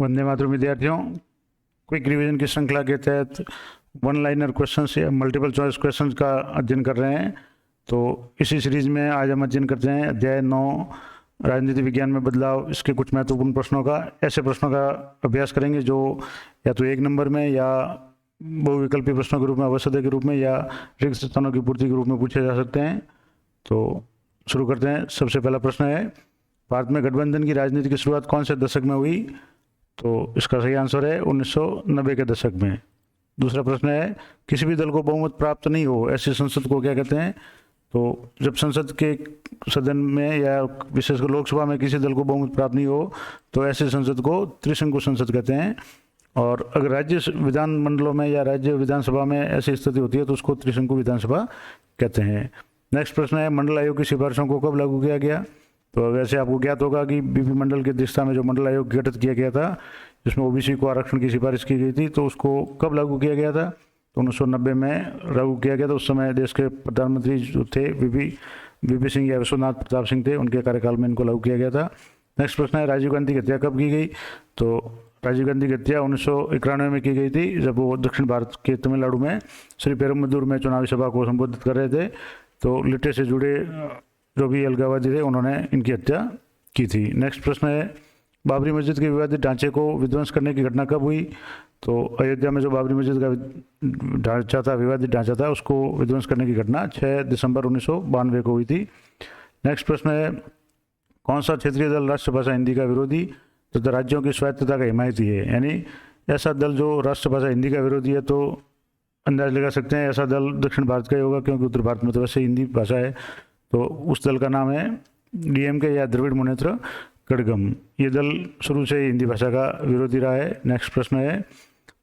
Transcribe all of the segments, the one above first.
वंदे मातरम विद्यार्थियों, quick revision की श्रृंखला के तहत वन लाइनर क्वेश्चंस या मल्टीपल चॉइस क्वेश्चंस का अध्ययन कर रहे हैं। तो इसी सीरीज में आज हम अध्ययन करते हैं अध्याय 9 राजनीति विज्ञान में बदलाव, इसके कुछ महत्वपूर्ण प्रश्नों का। ऐसे प्रश्नों का अभ्यास करेंगे जो या तो एक नंबर में या बहुविकल्पी प्रश्नों के रूप में, अवसर के रूप में या रिक्त स्थानों की पूर्ति के रूप में पूछे जा सकते हैं। तो शुरू करते हैं। सबसे पहला प्रश्न है, भारत में गठबंधन की राजनीति की शुरुआत कौन से दशक में हुई? तो इसका सही आंसर है 1990 के दशक में। दूसरा प्रश्न है, किसी भी दल को बहुमत प्राप्त नहीं हो ऐसी संसद को क्या कहते हैं? तो जब संसद के सदन में या विशेषकर लोकसभा में किसी दल को बहुमत प्राप्त नहीं हो तो ऐसे संसद को त्रिशंकु संसद कहते हैं। और अगर राज्य विधानमंडलों में या राज्य विधानसभा में ऐसी स्थिति होती है तो उसको त्रिशंकु विधानसभा कहते हैं। नेक्स्ट प्रश्न है, मंडल आयोग की सिफारिशों को कब लागू किया गया? तो वैसे आपको ज्ञात होगा कि बीपी मंडल की अध्यक्षता में जो मंडल आयोग गठित किया गया था, जिसमें ओबीसी को आरक्षण की सिफारिश की गई थी, तो उसको कब लागू किया गया था? तो 1990 में लागू किया गया था। उस समय देश के प्रधानमंत्री जो थे वीपी सिंह या विश्वनाथ प्रताप सिंह थे, उनके कार्यकाल में इनको लागू किया गया था। नेक्स्ट प्रश्न है, राजीव गांधी की हत्या कब की गई? तो राजीव गांधी की हत्या 1991 में की गई थी, जब वो दक्षिण भारत के तमिलनाडु में श्री पेरुम्बदूर में चुनावी सभा को संबोधित कर रहे थे। तो लिट्टे से जुड़े जो भी अलगाववादी थे उन्होंने इनकी हत्या की थी। नेक्स्ट प्रश्न है, बाबरी मस्जिद के विवादित ढांचे को विध्वंस करने की घटना कब हुई? तो अयोध्या में जो बाबरी मस्जिद का ढांचा था, विवादित ढांचा था, उसको विध्वंस करने की घटना 6 दिसंबर 1992 को हुई थी। नेक्स्ट प्रश्न है, कौन सा क्षेत्रीय दल राष्ट्रभाषा हिंदी का विरोधी तथा राज्यों की स्वायत्तता का हिमायती है? यानी ऐसा दल जो राष्ट्रभाषा हिंदी का विरोधी है, तो अंदाज लगा सकते हैं ऐसा दल दक्षिण भारत का ही होगा, क्योंकि उत्तर भारत में तो वैसे हिंदी भाषा है। तो उस दल का नाम है डीएमके या द्रविड़ मुनेत्र कड़गम। ये दल शुरू से हिंदी भाषा का विरोधी रहा है। नेक्स्ट प्रश्न है,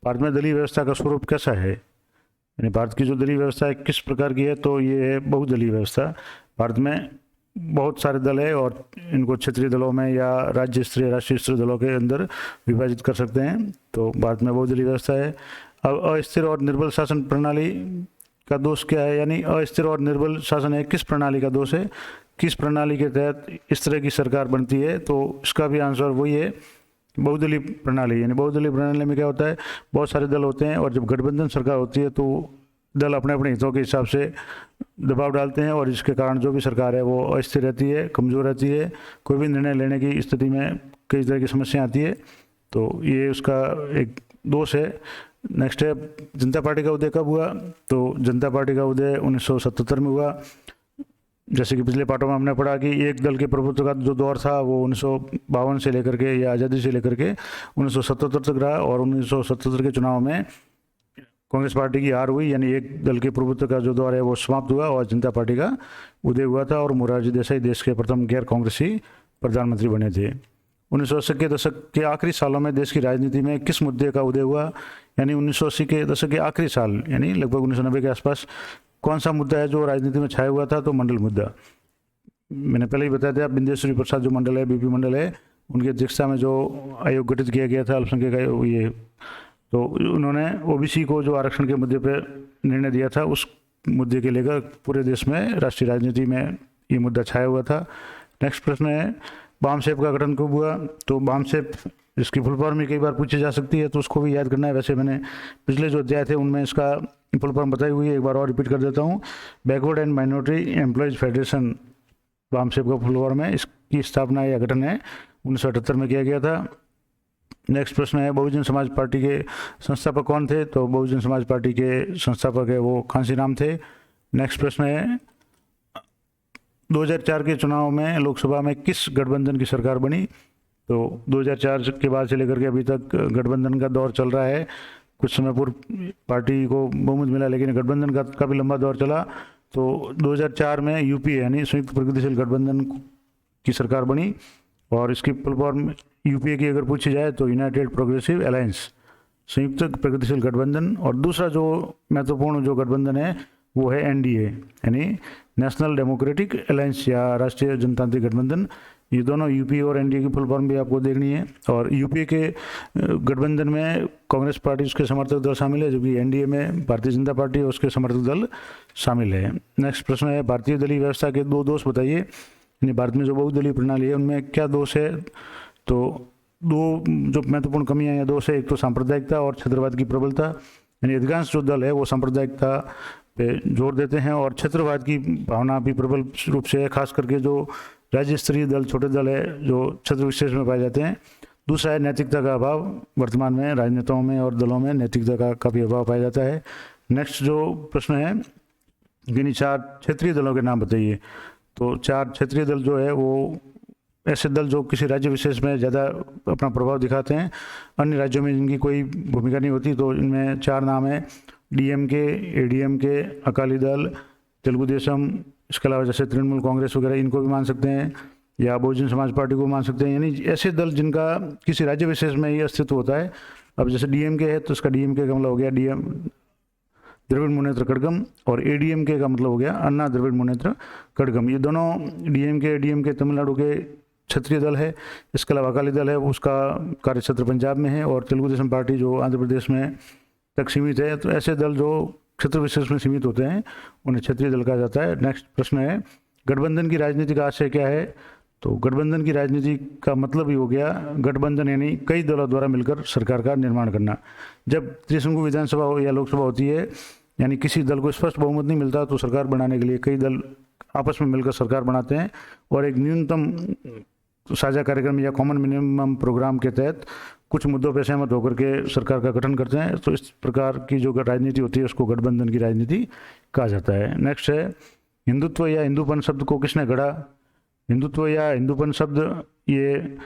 भारत में दलीय व्यवस्था का स्वरूप कैसा है? यानी भारत की जो दलीय व्यवस्था है किस प्रकार की है? तो ये है बहुदलीय व्यवस्था। भारत में बहुत सारे दल है और इनको क्षेत्रीय दलों में या राज्य स्तरीय, राष्ट्रीय स्तरीय दलों के अंदर विभाजित कर सकते हैं। तो भारत में बहुदलीय व्यवस्था है। अब अस्थिर और निर्बल शासन प्रणाली का दोष क्या है? यानी अस्थिर और निर्बल शासन है, किस प्रणाली का दोष है? किस प्रणाली के तहत इस तरह की सरकार बनती है? तो इसका भी आंसर वही है, बहुदलीय प्रणाली। यानी बहुदलीय प्रणाली में क्या होता है, बहुत सारे दल होते हैं और जब गठबंधन सरकार होती है तो दल अपने अपने हितों के हिसाब से दबाव डालते हैं और इसके कारण जो भी सरकार है वो अस्थिर रहती है, कमज़ोर रहती है। कोई भी निर्णय लेने की स्थिति में कई तरह की समस्या आती है। तो ये उसका एक दोष है। नेक्स्ट है, जनता पार्टी का उदय कब हुआ? तो जनता पार्टी का उदय 1977 में हुआ। जैसे कि पिछले पाठों में हमने पढ़ा कि एक दल के प्रभुत्व का जो दौर था वो 1952 से लेकर के या आज़ादी से लेकर के 1977 तक रहा, और 1977 के चुनाव में कांग्रेस पार्टी की हार हुई, यानी एक दल के प्रभुत्व का जो दौर है वो समाप्त हुआ और जनता पार्टी का उदय हुआ था, और मोरारजी देसाई देश के प्रथम गैर कांग्रेसी प्रधानमंत्री बने थे। 1980 के दशक के आखिरी सालों में देश की राजनीति में किस मुद्दे का उदय हुआ? यानी 1980 के दशक के आखिरी साल, यानी लगभग 1990 के आसपास कौन सा मुद्दा है जो राजनीति में छाया हुआ था? तो मंडल मुद्दा। मैंने पहले ही बताया था, बिंदेश्वरी प्रसाद जो मंडल है, बीपी मंडल है, उनकी अध्यक्षता में जो आयोग गठित किया गया था अल्पसंख्यक आयोग, ये तो उन्होंने ओबीसी को जो आरक्षण के मुद्दे पर निर्णय दिया था, उस मुद्दे के लेकर पूरे देश में राष्ट्रीय राजनीति में ये मुद्दा छाया हुआ था। नेक्स्ट प्रश्न है, बामसेप का गठन कब हुआ? तो बामसेप, इसकी फुल फॉर्म भी कई बार पूछी जा सकती है तो उसको भी याद करना है। वैसे मैंने पिछले जो अध्याय थे उनमें इसका फुल फॉर्म बताई हुई है, एक बार और रिपीट कर देता हूँ। Backward and minority employees federation BAMCEF का फुल फॉर्म है। इसकी स्थापना या गठन है 1978 में किया गया था। नेक्स्ट प्रश्न है, बहुजन समाज पार्टी के संस्थापक कौन थे? तो बहुजन समाज पार्टी के संस्थापक है वो कांशीराम थे। नेक्स्ट प्रश्न है, 2004 के चुनाव में लोकसभा में किस गठबंधन की सरकार बनी? तो 2004 के बाद से लेकर के अभी तक गठबंधन का दौर चल रहा है। कुछ समय पूर्व पार्टी को बहुमत मिला, लेकिन गठबंधन का काफ़ी लंबा दौर चला। तो 2004 में यूपीए यानी संयुक्त प्रगतिशील गठबंधन की सरकार बनी, और इसकी फुल फॉर्म यूपीए की अगर पूछी जाए तो यूनाइटेड प्रोग्रेसिव अलायंस, संयुक्त प्रगतिशील गठबंधन। और दूसरा जो महत्वपूर्ण जो गठबंधन है वो है एनडीए, यानी नेशनल डेमोक्रेटिक अलायंस या राष्ट्रीय जनतांत्रिक गठबंधन। ये दोनों यूपीए और एनडीए की फुल फॉर्म भी आपको देखनी है। और यूपीए के गठबंधन में कांग्रेस पार्टी उसके समर्थक दल शामिल है, जबकि एनडीए में भारतीय जनता पार्टी और उसके समर्थक दल शामिल है। नेक्स्ट प्रश्न है, भारतीय दलीय व्यवस्था के 2 दोष बताइए। यानी भारत में जो बहुदलीय प्रणाली है उनमें क्या दोष है? तो दो जो महत्वपूर्ण कमियां हैं, दो से, एक तो सांप्रदायिकता और क्षेत्रवाद की प्रबलता, यानी अधिकांश जो दल है वो सांप्रदायिकता पे जोर देते हैं और क्षेत्रवाद की भावना भी प्रबल रूप से है, खास करके जो राज्य स्तरीय दल, छोटे दल है जो क्षेत्र विशेष में पाए जाते हैं। दूसरा है नैतिकता का अभाव, वर्तमान में राजनेताओं में और दलों में नैतिकता का काफ़ी अभाव पाया जाता है। नेक्स्ट जो प्रश्न है, किन्हीं 4 क्षेत्रीय दलों के नाम बताइए। तो 4 क्षेत्रीय दल जो है वो ऐसे दल जो किसी राज्य विशेष में ज़्यादा अपना प्रभाव दिखाते हैं, अन्य राज्यों में जिनकी कोई भूमिका नहीं होती। तो इनमें 4 नाम है, डीएमके, एडीएमके, अकाली दल, तेलुगु देशम, इसके अलावा जैसे तृणमूल कांग्रेस वगैरह, इनको भी मान सकते हैं, या बहुजन समाज पार्टी को मान सकते हैं। यानी ऐसे दल जिनका किसी राज्य विशेष में ही अस्तित्व होता है। अब जैसे डीएमके है तो इसका डीएमके का मतलब हो गया द्रविड़ मुनेत्र कड़गम, और एडीएमके का मतलब हो गया अन्ना द्रविड़ मुनेत्र कड़गम। ये दोनों डीएमके एडीएमके तमिलनाडु के क्षेत्रीय दल है। इसके अलावा अकाली दल है, उसका कार्यक्षेत्र पंजाब में है, और तेलुगु देशम पार्टी जो आंध्र प्रदेश में तक सीमित है। तो ऐसे दल जो क्षेत्र विशेष में सीमित होते हैं उन्हें क्षेत्रीय दल कहा जाता है। नेक्स्ट प्रश्न है, गठबंधन की राजनीति का आशय क्या है। तो गठबंधन की राजनीति का मतलब ही हो गया गठबंधन, यानी कई दलों द्वारा मिलकर सरकार का निर्माण करना। जब त्रिशंकु विधानसभा या लोकसभा होती है, यानी किसी दल को स्पष्ट बहुमत नहीं मिलता, तो सरकार बनाने के लिए कई दल आपस में मिलकर सरकार बनाते हैं और एक न्यूनतम साझा कार्यक्रम या कॉमन मिनिमम प्रोग्राम के तहत कुछ मुद्दों पर सहमत होकर के सरकार का गठन करते हैं। तो इस प्रकार की जो राजनीति होती है उसको गठबंधन की राजनीति कहा जाता है। नेक्स्ट है, हिंदुत्व या हिंदूपन शब्द को किसने गढ़ा। हिंदुत्व या हिंदूपन शब्द ये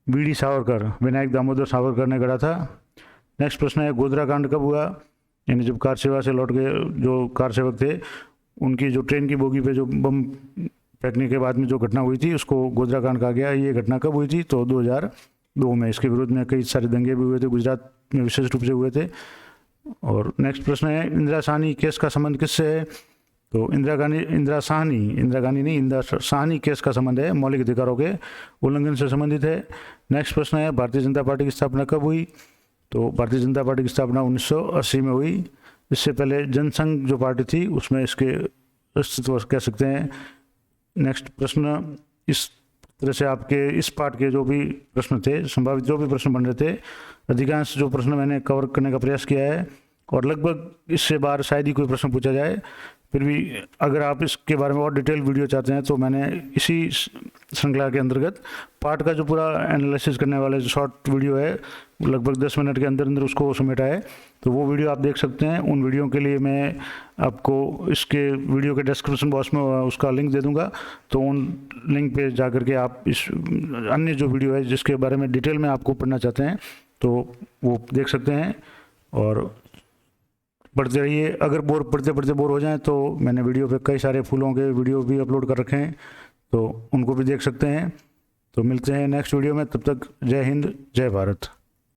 वीडी सावरकर, विनायक दामोदर सावरकर ने गढ़ा था। नेक्स्ट प्रश्न है, गोधरा कांड कब हुआ। यानी जब कार सेवा से लौट गए जो कार सेवक थे, उनकी जो ट्रेन की बोगी पे जो बम फेंकने के बाद में जो घटना हुई थी उसको गोधरा कांड कहा गया। ये घटना कब हुई थी, तो 2002 में। इसके विरोध में कई सारे दंगे भी हुए थे, गुजरात में विशेष रूप से हुए थे। और नेक्स्ट प्रश्न है, इंदिरा साहनी केस का संबंध किससे है। तो इंदिरा साहनी केस का संबंध है मौलिक अधिकारों के उल्लंघन से संबंधित है। नेक्स्ट प्रश्न है, भारतीय जनता पार्टी की स्थापना कब हुई। तो भारतीय जनता पार्टी की स्थापना 1980 में हुई। इससे पहले जनसंघ जो पार्टी थी उसमें इसके अस्तित्व कह सकते हैं। नेक्स्ट प्रश्न, इस तरह से आपके इस पार्ट के जो भी प्रश्न थे, संभावित जो भी प्रश्न बन रहे थे, अधिकांश जो प्रश्न मैंने कवर करने का प्रयास किया है, और लगभग इससे बाहर शायद ही कोई प्रश्न पूछा जाए। फिर भी अगर आप इसके बारे में और डिटेल वीडियो चाहते हैं तो मैंने इसी श्रृंखला के अंतर्गत पार्ट का जो पूरा एनालिसिस करने वाला जो शॉर्ट वीडियो है, लगभग 10 मिनट के अंदर अंदर उसको समेटा है, तो वो वीडियो आप देख सकते हैं। उन वीडियो के लिए मैं आपको इसके वीडियो के डिस्क्रिप्शन बॉक्स में उसका लिंक दे दूंगा। तो उन लिंक पे जाकर के आप इस अन्य जो वीडियो है जिसके बारे में डिटेल में आपको पढ़ना चाहते हैं तो वो देख सकते हैं। और पढ़ते रहिए। अगर पढ़ते पढ़ते बोर हो जाएं तो मैंने वीडियो पे कई सारे फूलों के वीडियो भी अपलोड कर रखे हैं, तो उनको भी देख सकते हैं। तो मिलते हैं नेक्स्ट वीडियो में, तब तक जय हिंद, जय भारत।